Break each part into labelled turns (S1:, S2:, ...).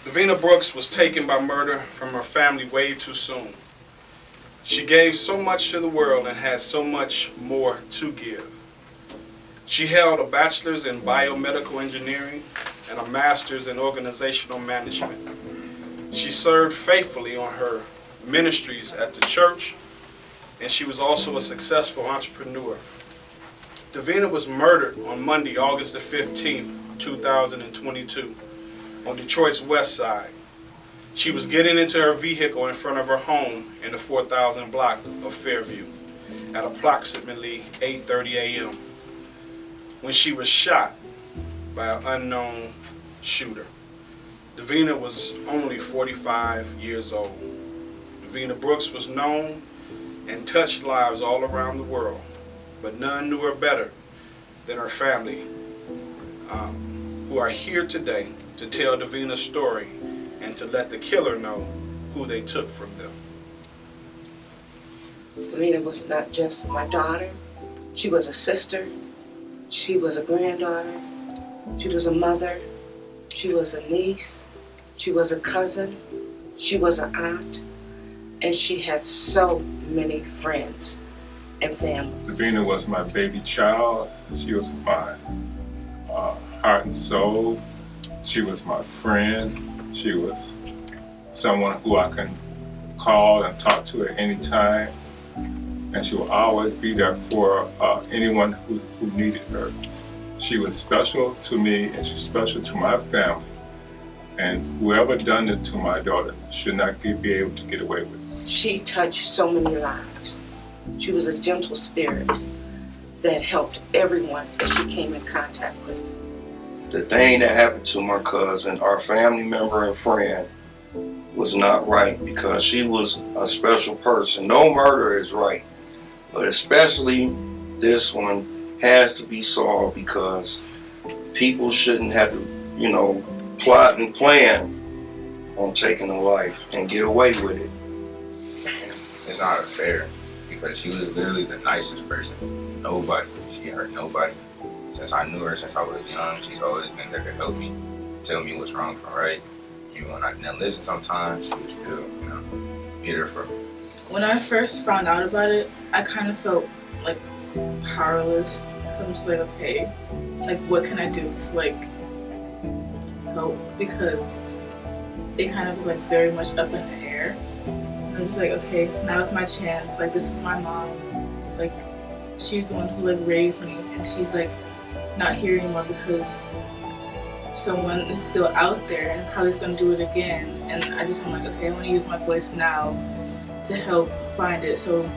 S1: Davina Brooks was taken by murder from her family way too soon. She gave so much to the world and had so much more to give. She held a bachelor's in biomedical engineering and a master's in organizational management. She served faithfully on her ministries at the church, and she was also a successful entrepreneur. Davina was murdered on Monday, August the 15th, 2022, on Detroit's west side. She was getting into her vehicle in front of her home in the 4000 block of Fairview at approximately 8:30 a.m. when she was shot by an unknown shooter. Davina was only 45 years old. Davina Brooks was known and touched lives all around the world, but none knew her better than her family, who are here today to tell Davina's story and to let the killer know who they took from them.
S2: Davina was not just my daughter, she was a sister, she was a granddaughter, she was a mother, she was a niece, she was a cousin, she was an aunt, and she had so many friends and family.
S3: Davina was my baby child. She was my heart and soul. She was my friend. She was someone who I can call and talk to at any time. And she will always be there for anyone who needed her. She was special to me and she's special to my family. And whoever done this to my daughter should not be able to get away with it.
S2: She touched so many lives. She was a gentle spirit that helped everyone that she came in contact with.
S4: The thing that happened to my cousin, our family member and friend, was not right because she was a special person. No murder is right, but especially this one has to be solved because people shouldn't have to, plot and plan on taking a life and get away with it.
S5: It's not fair because she was literally the nicest person. Nobody. She hurt nobody. Since I knew her, since I was young, she's always been there to help me, tell me what's wrong from right. Even when I didn't listen sometimes, she would still, be there for me.
S6: When I first found out about it, I kind of felt like powerless. So I'm just like, okay, like what can I do to help? Because it kind of was very much up in the air. And I'm just like, okay, now it's my chance. This is my mom. She's the one who raised me, and she's not here anymore because someone is still out there and probably is going to do it again. And I'm like, okay, I want to use my voice now to help find it so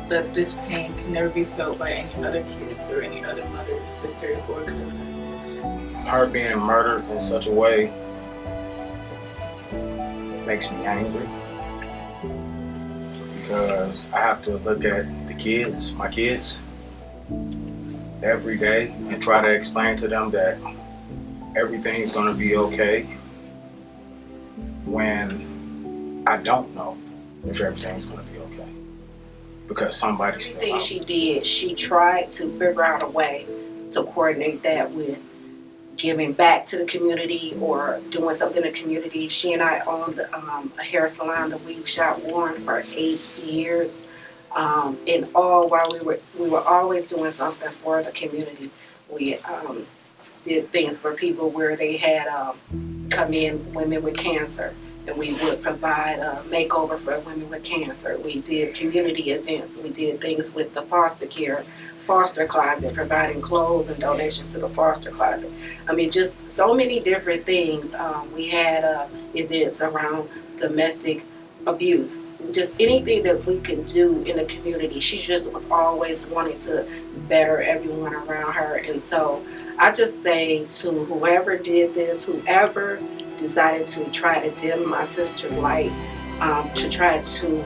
S6: that this pain can never be felt by any other kids or any other mothers, sisters, or cousins.
S7: Her being murdered in such a way makes me angry because I have to look at my kids, every day and try to explain to them that everything's going to be okay when I don't know if everything's going to be okay because somebody's still
S2: Everything
S7: out.
S2: she did, she tried to figure out a way to coordinate that with giving back to the community or doing something in the community. She and I owned a hair salon that we've shot Warren for 8 years. In all, while we were always doing something for the community. We did things for people where they had come in women with cancer, and we would provide a makeover for women with cancer. We did community events. We did things with the foster care, foster closet, providing clothes and donations to the foster closet. Just so many different things. We had events around domestic abuse. Just anything that we can do in the community. She just was always wanting to better everyone around her. And so I just say to whoever did this, whoever decided to try to dim my sister's light, to try to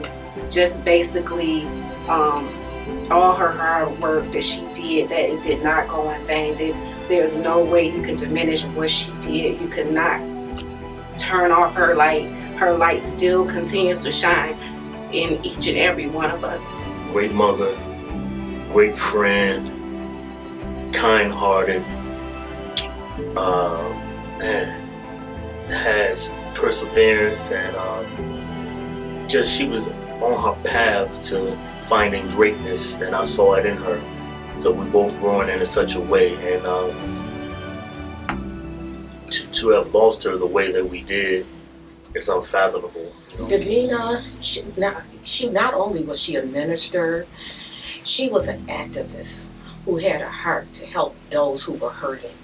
S2: just basically all her hard work that she did, that it did not go in vain. There's no way you can diminish what she did. You could not turn off her light. Her light still continues to shine in each and every one of us.
S8: Great mother, great friend, kind-hearted. has perseverance and just she was on her path to finding greatness, and I saw it in her. So we both growing in such a way, and to have lost her the way that we did is unfathomable.
S9: Davina, she not only was she a minister, she was an activist who had a heart to help those who were hurting.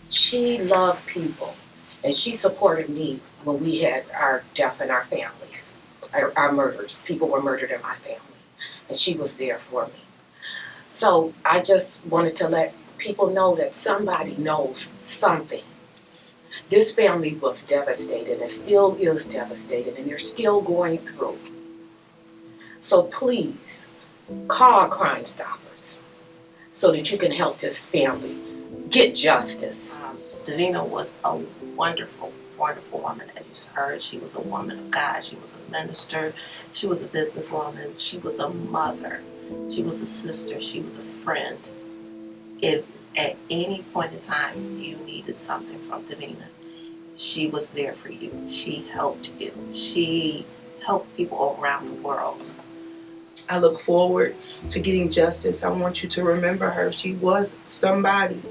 S9: She loved people, and she supported me when we had our death in our families, our murders. People were murdered in my family, and she was there for me. So I just wanted to let people know that somebody knows something. This family was devastated and still is devastated, and they're still going through. So please, call Crime Stoppers so that you can help this family get justice.
S10: Davina was a wonderful, wonderful woman. As you heard, she was a woman of God. She was a minister. She was a businesswoman. She was a mother. She was a sister. She was a friend. If at any point in time you needed something from Davina, she was there for you. She helped you. She helped people around the world.
S11: I look forward to getting justice. I want you to remember her. She was somebody.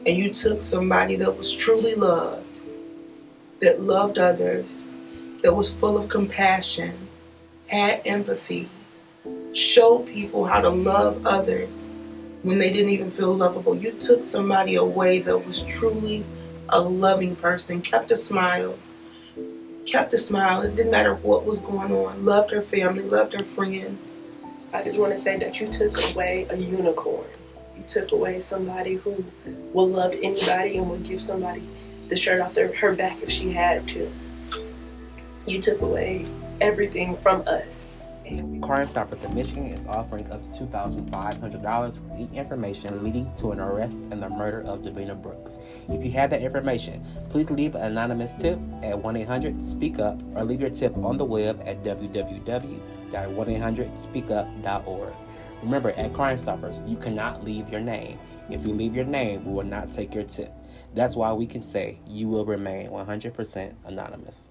S11: And you took somebody that was truly loved, that loved others, that was full of compassion, had empathy, showed people how to love others when they didn't even feel lovable. You took somebody away that was truly a loving person, kept a smile. It didn't matter what was going on. Loved her family, loved her friends.
S12: I just want to say that you took away a unicorn. You took away somebody who will love anybody and would give somebody the shirt off her back if she had to. You took away everything from us.
S13: Crime Stoppers of Michigan is offering up to $2,500 for any information leading to an arrest and the murder of Davina Brooks. If you have that information, please leave an anonymous tip at 1-800-SPEAK-UP or leave your tip on the web at www.1800speakup.org. Remember, at Crime Stoppers, you cannot leave your name. If you leave your name, we will not take your tip. That's why we can say you will remain 100% anonymous.